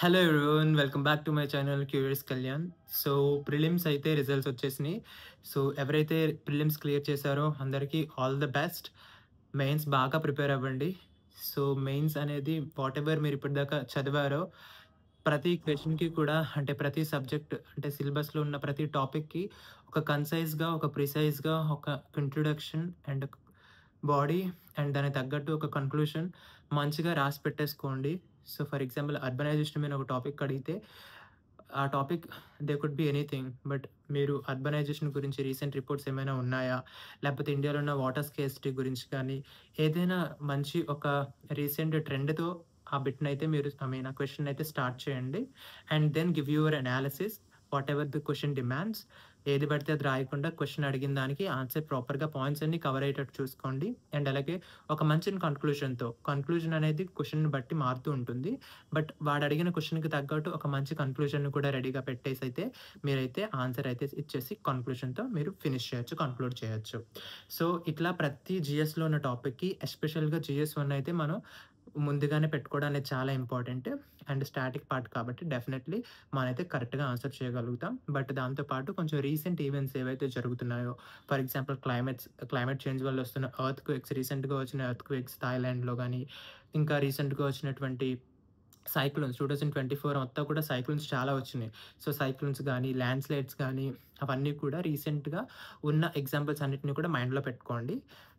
Hello everyone, welcome back to my channel curious Kalyan. So prelims అయితే results వచ్చేసినాయి. So ఎవరైతే prelims clear చేశారో అందరికీ ఆల్ ద బెస్ట్. మెయిన్స్ బాగా ప్రిపేర్ అవ్వండి. సో మెయిన్స్ అనేది వాట్ ఎవర్ మీరు ఇప్పటిదాకా చదివారో ప్రతి క్వశ్చన్కి కూడా, అంటే ప్రతి సబ్జెక్ట్, అంటే సిలబస్లో ఉన్న ప్రతి టాపిక్కి ఒక కన్సైజ్గా, ఒక ప్రిసైజ్గా ఒక ఇంట్రొడక్షన్ అండ్ బాడీ అండ్ దానికి తగ్గట్టు ఒక కన్క్లూషన్ మంచిగా రాసి పెట్టేసుకోండి. సో ఫర్ ఎగ్జాంపుల్ అర్బనైజేషన్ మీద ఒక టాపిక్ అడిగితే ఆ topic they could be anything, but మీరు అర్బనైజేషన్ గురించి రీసెంట్ రిపోర్ట్స్ ఏమైనా ఉన్నాయా, లేకపోతే ఇండియాలో ఉన్న వాటర్ స్కేర్సిటీ గురించి కానీ ఏదైనా మంచి ఒక రీసెంట్ ట్రెండ్తో ఆ బిట్ని అయితే మీరు ఆ క్వశ్చన్ అయితే స్టార్ట్ చేయండి. And then give your analysis whatever the question demands. ఏది పడితే అది రాయకుండా క్వశ్చన్ అడిగిన దానికి ఆన్సర్ ప్రాపర్గా పాయింట్స్ అన్ని కవర్ అయ్యేటట్టు చూసుకోండి. అండ్ అలాగే ఒక మంచి కన్క్లూజన్ అనేది క్వశ్చన్ బట్టి మారుతూ ఉంటుంది. బట్ వాడు అడిగిన క్వశ్చన్కి తగ్గట్టు ఒక మంచి కన్క్లూజన్ కూడా రెడీగా పెట్టేసి అయితే మీరైతే ఆన్సర్ అయితే ఇచ్చేసి కన్క్లూజన్తో మీరు ఫినిష్ చేయొచ్చు, కన్క్లూడ్ చేయొచ్చు. సో ఇట్లా ప్రతి జిఎస్లో ఉన్న టాపిక్కి, ఎస్పెషల్గా GS1 అయితే మనం ముందుగానే పెట్టుకోవడం అనేది చాలా ఇంపార్టెంట్. అండ్ స్టాటిక్ పార్ట్ కాబట్టి డెఫినెట్లీ మనమైతే కరెక్ట్గా ఆన్సర్ చేయగలుగుతాం. బట్ దాంతోపాటు కొంచెం రీసెంట్ ఈవెంట్స్ ఏవైతే జరుగుతున్నాయో, ఫర్ ఎగ్జాంపుల్ క్లైమేట్ చేంజ్ వల్ల వస్తున్న రీసెంట్గా వచ్చిన ఎర్త్ క్వేక్స్ థాయిలాండ్లో కానీ, ఇంకా రీసెంట్గా వచ్చినటువంటి సైక్లోన్స్ 2024 అంతా కూడా సైక్లోన్స్ చాలా వచ్చినాయి. సో సైక్లోన్స్ కానీ, ల్యాండ్ స్లైడ్స్ కానీ అవన్నీ కూడా రీసెంట్గా ఉన్న ఎగ్జాంపుల్స్ అన్నిటిని కూడా మైండ్లో పెట్టుకోండి.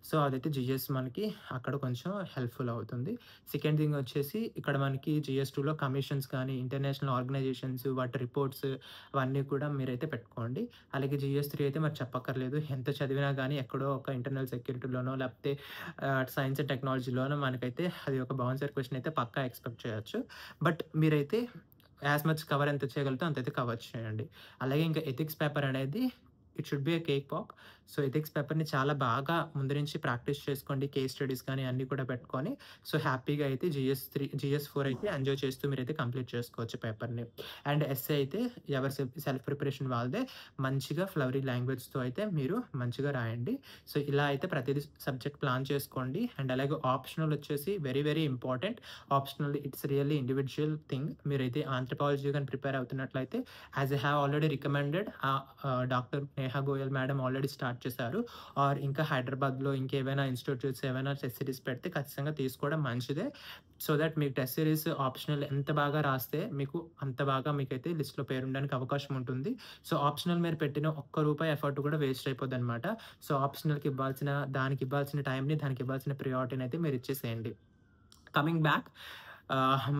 సో అదైతే జిఎస్ మనకి అక్కడ కొంచెం హెల్ప్ఫుల్ అవుతుంది. సెకండ్ థింగ్ వచ్చేసి ఇక్కడ మనకి GS2లో కమిషన్స్ కానీ, ఇంటర్నేషనల్ ఆర్గనైజేషన్స్ వాటి రిపోర్ట్స్ అవన్నీ కూడా మీరైతే పెట్టుకోండి. అలాగే GS3 అయితే మరి చెప్పక్కర్లేదు. ఎంత చదివినా కానీ ఎక్కడో ఒక ఇంటర్నల్ సెక్యూరిటీలోనో లేకపోతే సైన్స్ అండ్ టెక్నాలజీలోనో మనకైతే అది ఒక బౌన్సర్ క్వశ్చన్ అయితే పక్కా ఎక్స్పెక్ట్ చేయొచ్చు. బట్ మీరైతే యాజ్ మచ్ కవర్ ఎంత చేయగలుగుతో అంతైతే కవర్ చేయండి. అలాగే ఇంకా ఎథిక్స్ పేపర్ అనేది it should be A cake Pak. So ethics పేపర్ని చాలా బాగా ముందు నుంచి ప్రాక్టీస్ చేసుకోండి. కేస్ స్టడీస్ కానీ అన్నీ కూడా పెట్టుకొని సో హ్యాపీగా అయితే GS4 అయితే ఎంజాయ్ చేస్తూ మీరైతే కంప్లీట్ చేసుకోవచ్చు పేపర్ని. అండ్ ఎస్ఏ అయితే ఎవరి సెల్ఫ్ ప్రిపరేషన్ వాళ్ళదే మంచిగా ఫ్లవరీ లాంగ్వేజ్తో అయితే మీరు మంచిగా రాయండి. సో ఇలా అయితే ప్రతిదీ సబ్జెక్ట్ ప్లాన్ చేసుకోండి. అండ్ అలాగే ఆప్షనల్ వచ్చేసి very very important. Optional it's really individual thing. మీరైతే ఆంథ్రపాలజీ కానీ ప్రిపేర్ అవుతున్నట్లయితే as I have already recommended doctor Neha Goyal madam already start చేశారు. ఆర్ ఇంకా హైదరాబాద్లో ఇంకేమైనా ఇన్స్టిట్యూట్స్ ఏమైనా టెస్ట్ సిరీస్ పెడితే ఖచ్చితంగా తీసుకోవడం మంచిదే. సో దట్ మీకు టెస్ట్ సిరీస్ ఆప్షనల్ ఎంత బాగా రాస్తే మీకు అంత బాగా మీకైతే లిస్ట్లో పేరు ఉండడానికి అవకాశం ఉంటుంది. సో ఆప్షనల్ మీరు పెట్టిన ₹1 ఎఫర్ట్ కూడా వేస్ట్ అయిపోద్ది అనమాట. సో దానికి ఇవ్వాల్సిన టైంని, దానికి ఇవ్వాల్సిన ప్రియారిటీని అయితే మీరు ఇచ్చేసేయండి. కమింగ్ బ్యాక్,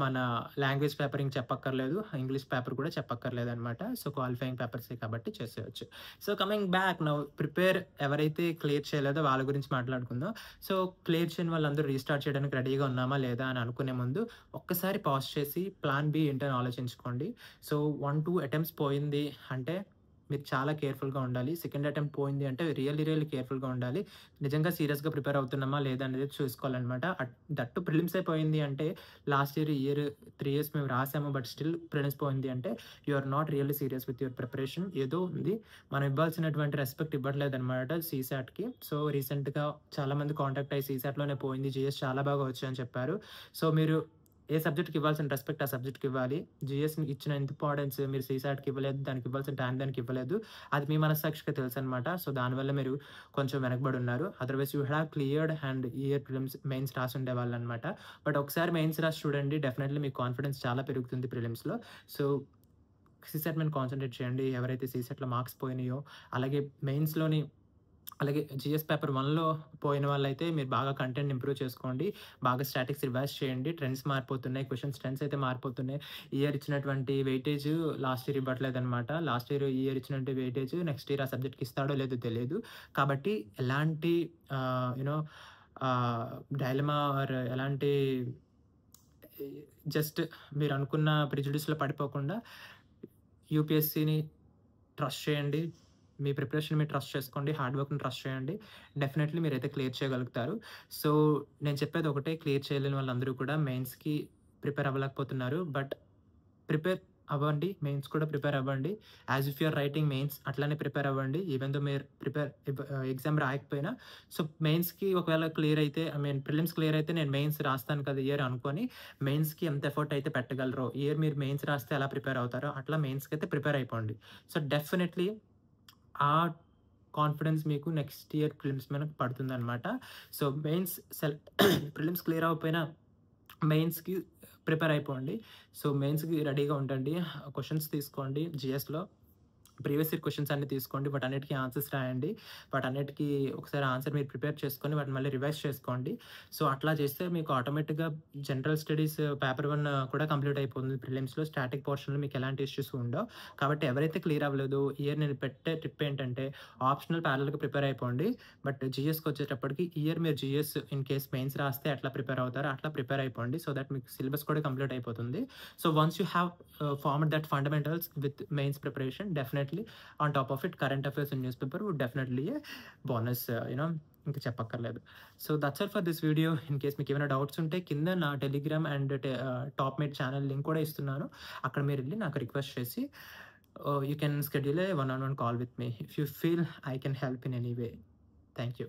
మన లాంగ్వేజ్ పేపర్ ఇంక చెప్పక్కర్లేదు, ఇంగ్లీష్ పేపర్ కూడా చెప్పక్కర్లేదు అనమాట. సో క్వాలిఫైయింగ్ పేపర్సే కాబట్టి చేసేయచ్చు. సో కమింగ్ బ్యాక్ నౌ, ఎవరైతే క్లియర్ చేయలేదో వాళ్ళ గురించి మాట్లాడుకుందాం. సో క్లియర్ చేయని వాళ్ళందరూ రీస్టార్ట్ చేయడానికి రెడీగా ఉన్నామా లేదా అని అనుకునే ముందు ఒక్కసారి పాజ్ చేసి ప్లాన్ బి ఏంటని ఆలోచించుకోండి. సో 1-2 అటెంప్ట్స్ పోయింది అంటే మీరు చాలా కేర్ఫుల్గా ఉండాలి. సెకండ్ అటెంప్ట్ పోయింది అంటే రియల్లీ కేర్ఫుల్గా ఉండాలి. నిజంగా సీరియస్గా ప్రిపేర్ అవుతున్నామా లేదా అనేది చూసుకోవాలన్నమాట. దట్టు ప్రిలిమ్స్ అయిపోయింది అంటే లాస్ట్ ఇయర్ 3 ఇయర్స్ మేము రాసాము, బట్ స్టిల్ ప్రిలిమ్స్ పోయింది అంటే you are not really serious with your preparation. ఏదో ఉంది, మనం ఇవ్వాల్సినటువంటి రెస్పెక్ట్ ఇవ్వట్లేదు అనమాట CSATకి. సో రీసెంట్గా చాలామంది కాంటాక్ట్ అయ్యి CSATలోనే పోయింది, GS చాలా బాగా వచ్చాయని చెప్పారు. సో మీరు ఏ సబ్జెక్ట్కి ఇవ్వాల్సిన రెస్పెక్ట్ ఆ సబ్జెక్ట్కి ఇవ్వాలి. GSని ఇచ్చిన ఇంపార్టెన్స్ మీరు CSATకి ఇవ్వలేదు, దానికి ఇవ్వాల్సిన టైం దానికి ఇవ్వలేదు. అది మీ మనస్సాక్షిగా తెలుసు అనమాట. సో దానివల్ల మీరు కొంచెం వెనకబడి ఉన్నారు. Otherwise you have cleared and year prelims mains రాసి ఉండేవాళ్ళు అనమాట. బట్ ఒకసారి మెయిన్స్ రాసి చూడండి, డెఫినెట్లీ మీకు కాన్ఫిడెన్స్ చాలా పెరుగుతుంది ప్రిలిమ్స్లో. సో CSAT మీద కాన్సన్ట్రేట్ చేయండి. ఎవరైతే CSATలో మార్క్స్ పోయినాయో, అలాగే మెయిన్స్లోని, అలాగే GS పేపర్ 1లో పోయిన వాళ్ళైతే మీరు బాగా కంటెంట్ ఇంప్రూవ్ చేసుకోండి. బాగా స్టాటిక్స్ రివైజ్ చేయండి. ట్రెండ్స్ మారిపోతున్నాయి, క్వశ్చన్స్ ట్రెండ్స్ అయితే మారిపోతున్నాయి. ఇయర్ ఇచ్చినటువంటి వెయిటేజ్ లాస్ట్ ఇయర్ ఇవ్వట్లేదనమాట. ఈ ఇయర్ ఇచ్చినటువంటి వెయిటేజ్ నెక్స్ట్ ఇయర్ ఆ సబ్జెక్ట్కి ఇస్తాడో లేదో తెలియదు. కాబట్టి ఎలాంటి యూనో డైలమా ఆర్ ఎలాంటి జస్ట్ మీరు అనుకున్న ప్రిజుడిస్లో పడిపోకుండా యూపీఎస్సీని ట్రస్ట్ చేయండి. మీ ప్రిపరేషన్ మీరు ట్రస్ట్ చేసుకోండి. హార్డ్ వర్క్‌ని ట్రస్ట్ చేయండి. డెఫినెట్లీ మీరైతే క్లియర్ చేయగలుగుతారు. సో నేను చెప్పేది ఒకటే, క్లియర్ చేయలేని వాళ్ళందరూ కూడా మెయిన్స్‌కి ప్రిపేర్ అవ్వలేకపోతున్నారు. బట్ అవ్వండి. మెయిన్స్ కూడా ప్రిపేర్ అవ్వండి. As if you are writing mains అట్లానే ప్రిపేర్ అవ్వండి. ఈవెన్ దో మీరు ఎగ్జామ్ రాయకపోయినా సో, మెయిన్స్‌కి ఒకవేళ క్లియర్ అయితే ప్రిలిమ్స్ క్లియర్ అయితే నేను మెయిన్స్ రాస్తాను కదా! ఈ ఇయర్ అనుకోని మెయిన్స్‌కి ఎంత ఎఫర్ట్ అయితే పెట్టగలరో, ఈ ఇయర్ మీరు మెయిన్స్ రాస్తే ఎలా ప్రిపేర్ అవుతారో అట్లా మెయిన్స్‌కైతే ప్రిపేర్ అయిపోండి. సో, డెఫినెట్‌లీ ఆ కాన్ఫిడెన్స్ మీకు నెక్స్ట్ ఇయర్ ప్రిలిమ్స్ మీద పడుతుందనమాట. సో, ప్రిలిమ్స్ క్లియర్ అవ్వకపోయినా మెయిన్స్‌కి ప్రిపేర్ అయిపోండి. సో, మెయిన్స్‌కి రెడీగా ఉండండి. క్వెషన్స్ తీసుకోండి జీఎస్‌లో. ప్రీవియస్ ఇయర్ క్వెషన్స్ అన్నీ తీసుకోండి. వాటన్నిటికి ఆన్సర్స్ రాయండి. వాటన్నిటికి ఒకసారి ఆన్సర్ మీరు ప్రిపేర్ చేసుకొని వాటిని మళ్ళీ రివైజ్ చేసుకోండి. సో, అట్లా చేస్తే మీకు ఆటోమేటిక్‌గా జనరల్ స్టడీస్ పేపర్ 1 కూడా కంప్లీట్ అయిపోతుంది ప్రిలిమ్స్‌లో. స్టాటిక్ పోర్షన్‌లో మీకు ఎలాంటి ఇష్యూస్ ఉండవు. కాబట్టి ఎవరైతే క్లియర్ అవ్వలేదో ఈ ఇయర్ నేను పెట్టే టిప్ ఏంటంటే ఆప్షనల్ ప్యారలెల్‌గా ప్రిపేర్ అయిపోండి. బట్ జీఎస్‌కొచ్చేటప్పటికి ఈ ఇయర్ మీరు జీఎస్ ఇన్ కేస్ మెయిన్స్ రాస్తే ఎట్లా ప్రిపేర్ అవుతారో అట్లా ప్రిపేర్ అయిపోండి. సో దట్ మీకు సిలబస్ కూడా కంప్లీట్ అయిపోతుంది. So once you have formed that fundamentals with mains preparation definitely on top of it current affairs in news paper would definitely a bonus ఇంకా చెప్పక్కర్లేదు. So that's all for this video. In case మీకు ఏమైనా doubts ఉంటే కింద నా Telegram and Topmate channel link కూడా ఇస్తున్నాను. అక్కడ మీరు వెళ్ళి నాకు రిక్వెస్ట్ చేసి you can schedule a 1-on-1 call with me if you feel I can help in any way. Thank you.